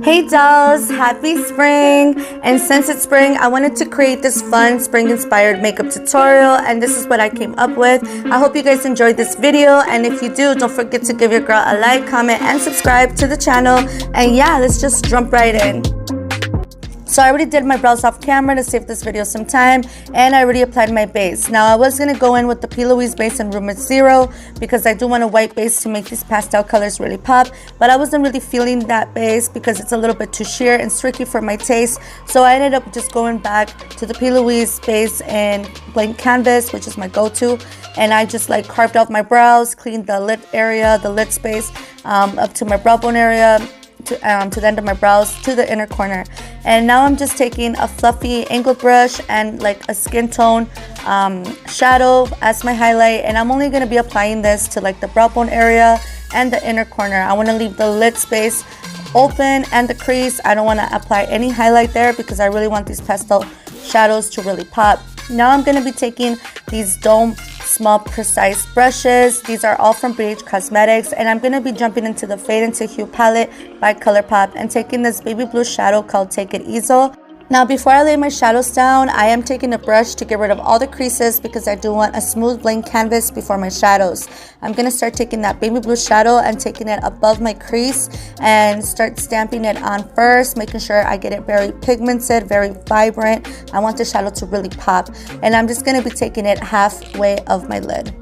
Hey dolls, happy spring! And since it's spring, I wanted to create this fun spring inspired makeup tutorial, and this is what I came up with. I hope you guys enjoyed this video, and if you do, don't forget to give your girl a like, comment, and subscribe to the channel. And yeah, let's just jump right in. So I already did my brows off camera to save this video some time, and I already applied my base. Now I was going to go in with the Plouise base in Rumour 0 because I do want a white base to make these pastel colors really pop, but I wasn't really feeling that base because it's a little bit too sheer and streaky for my taste. So I ended up just going back to the Plouise base in blank canvas, which is my go-to, and I just like carved out my brows, cleaned the lid area, the lid space up to my brow bone area, to the end of my brows, to the inner corner. And now I'm just taking a fluffy angled brush and like a skin tone shadow as my highlight, and I'm only going to be applying this to like the brow bone area and the inner corner. I want to leave the lid space open and the crease. I don't want to apply any highlight there because I really want these pastel shadows to really pop. Now I'm going to be taking these dome small precise brushes. These are all from BH Cosmetics, and I'm going to be jumping into the Fade into Hue palette by Colourpop and taking this baby blue shadow called Take It Easel. Now before I lay my shadows down, I am taking a brush to get rid of all the creases because I do want a smooth blank canvas before my shadows. I'm going to start taking that baby blue shadow and taking it above my crease and start stamping it on first, making sure I get it very pigmented, very vibrant. I want the shadow to really pop, and I'm just going to be taking it halfway of my lid.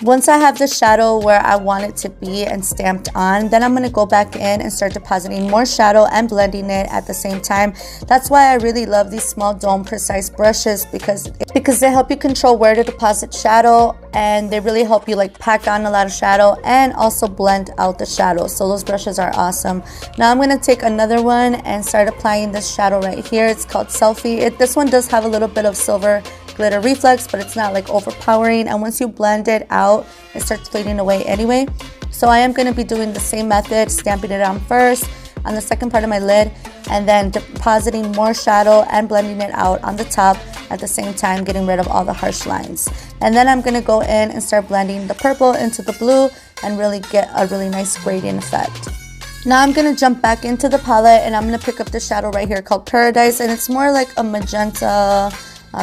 Once I have the shadow where I want it to be and stamped on, then I'm going to go back in and start depositing more shadow and blending it at the same time. That's why I really love these small dome precise brushes because they help you control where to deposit shadow, and they really help you like pack on a lot of shadow and also blend out the shadow. So those brushes are awesome. Now I'm going to take another one and start applying this shadow right here. It's called Selfie. This one does have a little bit of silver glitter reflex, but it's not like overpowering, and once you blend it out, it starts fading away anyway. So I am going to be doing the same method, stamping it on first on the second part of my lid, and then depositing more shadow and blending it out on the top at the same time, getting rid of all the harsh lines. And then I'm going to go in and start blending the purple into the blue and really get a really nice gradient effect. Now I'm going to jump back into the palette, and I'm going to pick up the shadow right here called Paradise, and it's more like a magenta,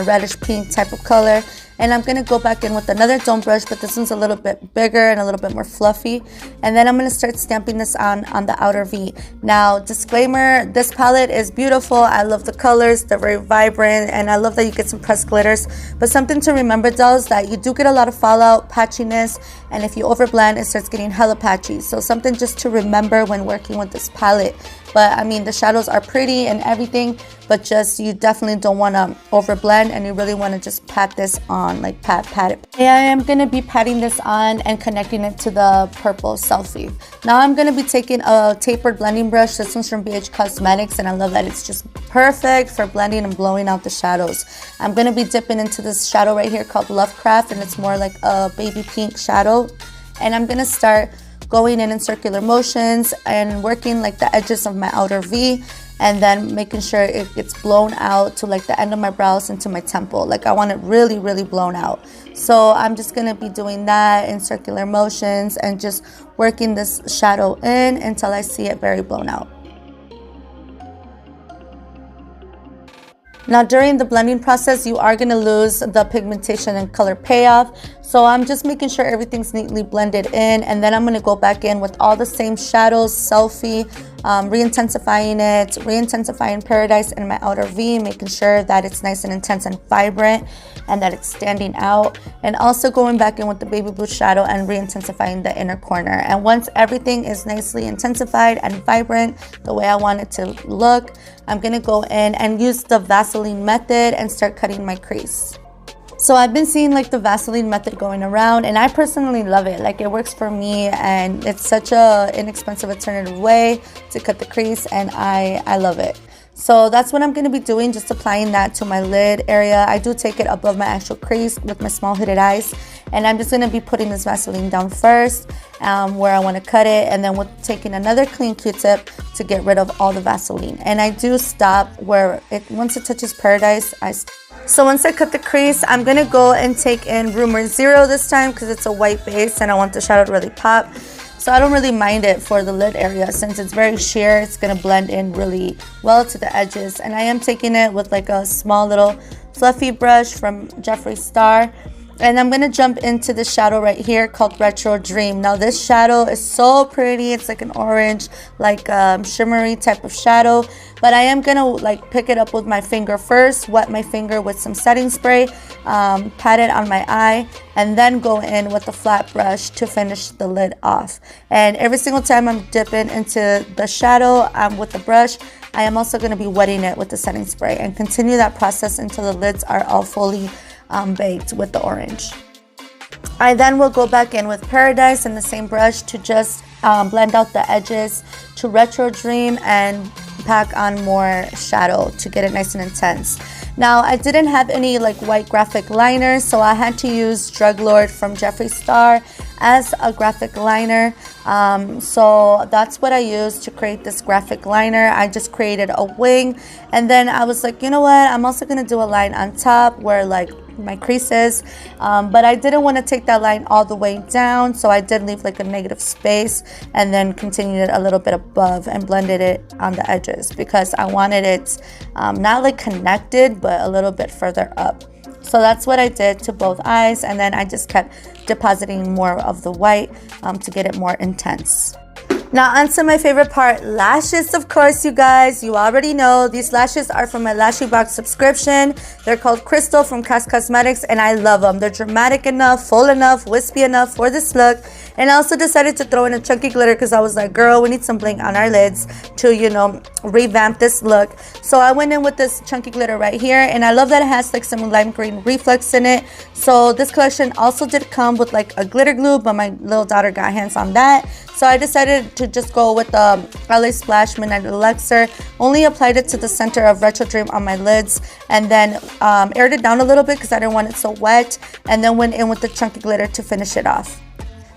reddish pink type of color. And I'm going to go back in with another dome brush, but this one's a little bit bigger and a little bit more fluffy. And then I'm going to start stamping this on the outer V. Now, disclaimer, this palette is beautiful. I love the colors. They're very vibrant, and I love that you get some pressed glitters. But something to remember, dolls, that you do get a lot of fallout, patchiness, and if you overblend, it starts getting hella patchy. So something just to remember when working with this palette. But I mean, the shadows are pretty and everything, but just you definitely don't want to overblend, and you really want to just pat this on, like pat it. I am going to be patting this on and connecting it to the purple Selfie. Now I'm going to be taking a tapered blending brush. This one's from BH Cosmetics, and I love that it's just perfect for blending and blowing out the shadows. I'm going to be dipping into this shadow right here called Lovecraft, and it's more like a baby pink shadow. And I'm going to start going in circular motions and working like the edges of my outer V, and then making sure it gets blown out to like the end of my brows into my temple. Like I want it really, really blown out. So I'm just going to be doing that in circular motions and just working this shadow in until I see it very blown out. Now during the blending process, you are going to lose the pigmentation and color payoff. So I'm just making sure everything's neatly blended in, and then I'm going to go back in with all the same shadows, Selfie, re-intensifying it, re-intensifying Paradise in my outer V, making sure that it's nice and intense and vibrant and that it's standing out, and also going back in with the baby blue shadow and re-intensifying the inner corner. And once everything is nicely intensified and vibrant the way I want it to look, I'm going to go in and use the Vaseline method and start cutting my crease. So I've been seeing like the Vaseline method going around, and I personally love it. Like it works for me, and it's such a inexpensive alternative way to cut the crease, and I love it. So that's what I'm going to be doing, just applying that to my lid area. I do take it above my actual crease with my small hooded eyes, and I'm just going to be putting this Vaseline down first where I want to cut it, and then with taking another clean Q-tip to get rid of all the Vaseline. And I do stop where once it touches Paradise, I stop. So once I cut the crease, I'm going to go and take in Rumour 0 this time because it's a white base and I want the shadow to really pop. So I don't really mind it for the lid area since it's very sheer. It's going to blend in really well to the edges. And I am taking it with like a small little fluffy brush from Jeffree Star. And I'm going to jump into the shadow right here called Retro Dream. Now this shadow is so pretty. It's like an orange, like shimmery type of shadow. But I am going to like pick it up with my finger first, wet my finger with some setting spray, pat it on my eye, and then go in with a flat brush to finish the lid off. And every single time I'm dipping into the shadow with the brush, I am also going to be wetting it with the setting spray and continue that process until the lids are all fully baked with the orange. I then will go back in with Paradise and the same brush to just blend out the edges to Retro Dream and pack on more shadow to get it nice and intense. Now I didn't have any like white graphic liner, so I had to use Drug Lord from Jeffree Star as a graphic liner. So that's what I used to create this graphic liner. I just created a wing, and then I was like, you know what, I'm also gonna do a line on top where like my creases, but I didn't want to take that line all the way down, so I did leave like a negative space and then continued it a little bit above and blended it on the edges because I wanted it not like connected but a little bit further up. So that's what I did to both eyes, and then I just kept depositing more of the white to get it more intense. Now onto my favorite part, lashes. Of course, you guys, you already know these lashes are from my Lashybox subscription. They're called Crystal from Cass Cosmetics, and I love them. They're dramatic enough, full enough, wispy enough for this look. And I also decided to throw in a chunky glitter because I was like, girl, we need some bling on our lids to, you know, revamp this look. So I went in with this chunky glitter right here, and I love that it has like some lime green reflex in it. So this collection also did come with like a glitter glue, but my little daughter got hands on that. So I decided to just go with the LA Splash Midnight Elixir. Only applied it to the center of Retro Dream on my lids, and then aired it down a little bit because I didn't want it so wet, and then went in with the chunky glitter to finish it off.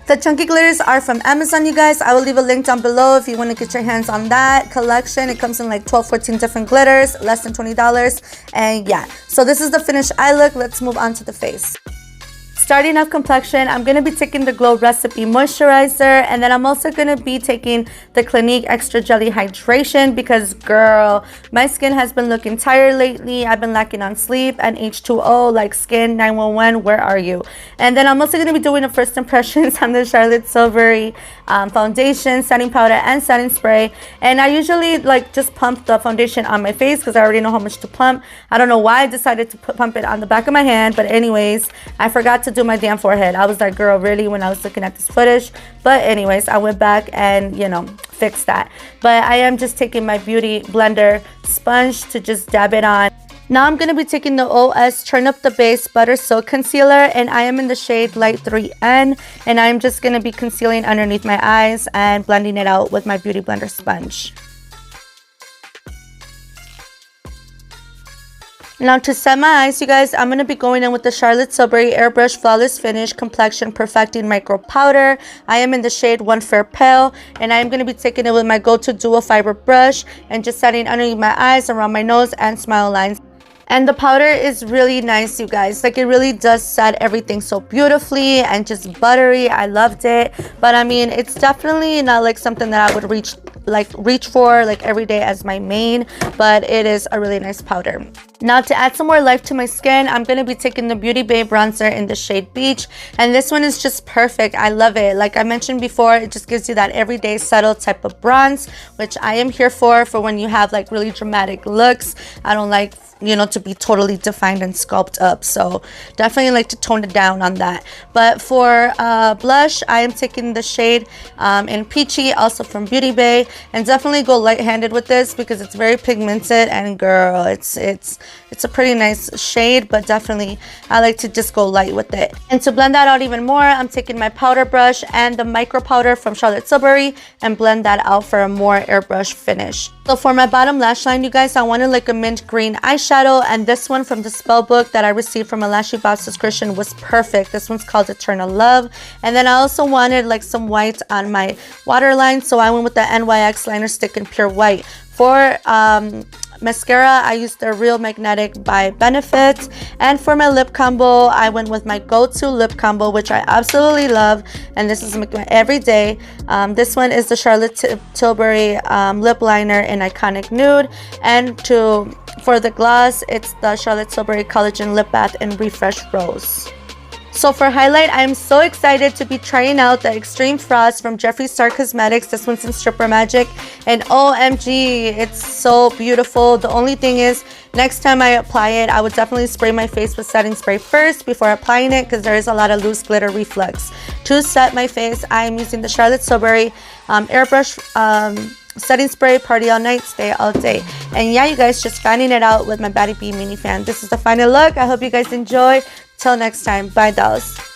The chunky glitters are from Amazon, you guys. I will leave a link down below if you want to get your hands on that collection. It comes in like 12-14 different glitters, less than $20. And yeah, so this is the finished eye look. Let's move on to the face. Starting off complexion, I'm going to be taking the Glow Recipe Moisturizer, and then I'm also going to be taking the Clinique Extra Jelly Hydration because, girl, my skin has been looking tired lately. I've been lacking on sleep and H2O, like skin 911, where are you? And then I'm also going to be doing a first impressions on the Charlotte Tilbury foundation, setting powder, and setting spray. And I usually like just pump the foundation on my face because I already know how much to pump. I don't know why I decided to pump it on the back of my hand, but anyways, I forgot to do my damn forehead. I was like, girl, really, when I was looking at this footage. But anyways, I went back and, you know, fixed that. But I am just taking my beauty blender sponge to just dab it on. Now I'm going to be taking the OS Turn Up the Base Butter Silk Concealer, and I am in the shade Light 3N, and I'm just going to be concealing underneath my eyes and blending it out with my beauty blender sponge. Now to set my eyes, you guys, I'm going to be going in with the Charlotte Tilbury Airbrush Flawless Finish Complexion Perfecting Micro Powder. I am in the shade One Fair Pale, and I am going to be taking it with my go-to dual fiber brush and just setting underneath my eyes, around my nose, and smile lines. And the powder is really nice, you guys. Like, it really does set everything so beautifully and just buttery. I loved it. But I mean, it's definitely not like something that I would reach for like every day as my main, but it is a really nice powder. Now to add some more life to my skin, I'm going to be taking the Beauty Bay bronzer in the shade Beach, and this one is just perfect. I love it. Like I mentioned before, it just gives you that everyday subtle type of bronze, which I am here for when you have like really dramatic looks. I don't like, you know, to be totally defined and sculpted up, so definitely like to tone it down on that. But for blush, I am taking the shade in Peachy, also from Beauty Bay, and definitely go light-handed with this because it's very pigmented, and girl, it's a pretty nice shade, but definitely I like to just go light with it. And to blend that out even more, I'm taking my powder brush and the micro powder from Charlotte Tilbury and blend that out for a more airbrush finish. So for my bottom lash line, you guys, I wanted like a mint green eyeshadow, and this one from the spell book that I received from a Lashybox subscription was perfect. This one's called Eternal Love. And then I also wanted like some white on my waterline, so I went with the NYX liner stick in pure white. For mascara, I used the Real Magnetic by Benefit. And for my lip combo, I went with my go-to lip combo, which I absolutely love. And this is my everyday. This one is the Charlotte Tilbury lip liner in Iconic Nude. And for the gloss, it's the Charlotte Tilbury Collagen Lip Bath in Refresh Rose. So for highlight, I'm so excited to be trying out the Extreme Frost from Jeffree Star Cosmetics. This one's in Stripper Magic, and OMG, it's so beautiful. The only thing is, next time I apply it, I would definitely spray my face with setting spray first before applying it, because there is a lot of loose glitter reflex. To set my face, I'm using the Charlotte Tilbury Airbrush setting spray, Party All Night, Stay All Day. And yeah, you guys, just fanning it out with my Baddie B mini fan. This is the final look. I hope you guys enjoy. Till next time, bye dolls.